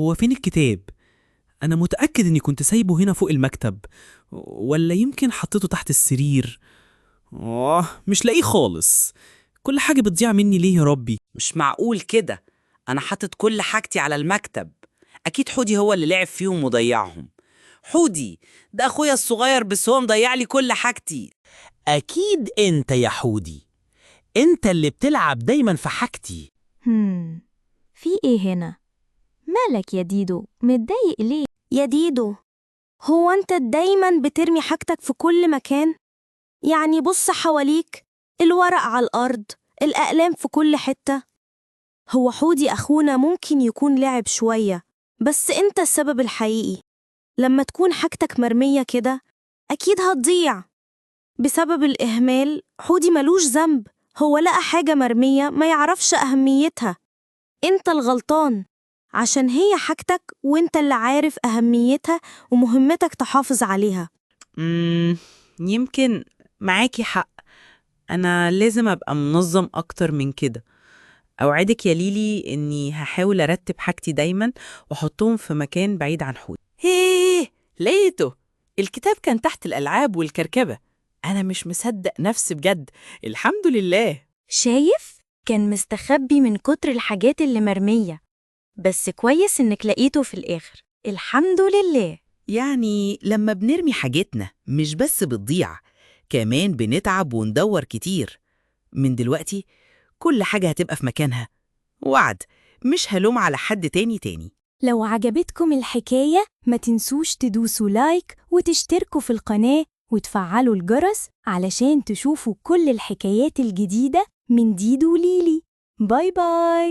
هو فين الكتاب؟ أنا متأكد إني كنت سايبه هنا فوق المكتب، ولا يمكن حطيته تحت السرير. مش لاقيه خالص. كل حاجة بتضيع مني ليه يا ربي؟ مش معقول كده. أنا حاطط كل حاجتي على المكتب. أكيد حودي هو اللي لعب فيهم وضيعهم. حودي ده أخويا الصغير، بس هو مضيع لي كل حاجتي. أكيد أنت يا حودي، أنت اللي بتلعب دايما في حاجتي. في إيه هنا؟ مالك يا ديدو؟ متضايق ليه؟ يا ديدو، هو أنت دايماً بترمي حاجتك في كل مكان؟ يعني بص حواليك، الورق على الأرض، الأقلام في كل حتة. هو حودي أخونا ممكن يكون لعب شوية، بس أنت السبب الحقيقي. لما تكون حاجتك مرمية كده أكيد هتضيع بسبب الإهمال. حودي ملوش ذنب، هو لقى حاجة مرمية ما يعرفش أهميتها. أنت الغلطان عشان هي حاجتك، وأنت اللي عارف أهميتها ومهمتك تحافظ عليها. يمكن معاكي حق. أنا لازم أبقى منظم أكتر من كده. أوعدك يا ليلي إني هحاول أرتب حاجتي دايما وأحطهم في مكان بعيد عن حودي. هيه، لقيته. الكتاب كان تحت الألعاب والكركبة. أنا مش مصدق نفسي بجد. الحمد لله. شايف؟ كان مستخبي من كتر الحاجات اللي مرمية، بس كويس إنك لقيته في الآخر. الحمد لله. يعني لما بنرمي حاجتنا مش بس بتضيع، كمان بنتعب وندور كتير. من دلوقتي كل حاجة هتبقى في مكانها. وعد، مش هلوم على حد تاني. لو عجبتكم الحكاية ما تنسوش تدوسوا لايك وتشتركوا في القناة وتفعلوا الجرس علشان تشوفوا كل الحكايات الجديدة من ديدو وليلي. باي باي.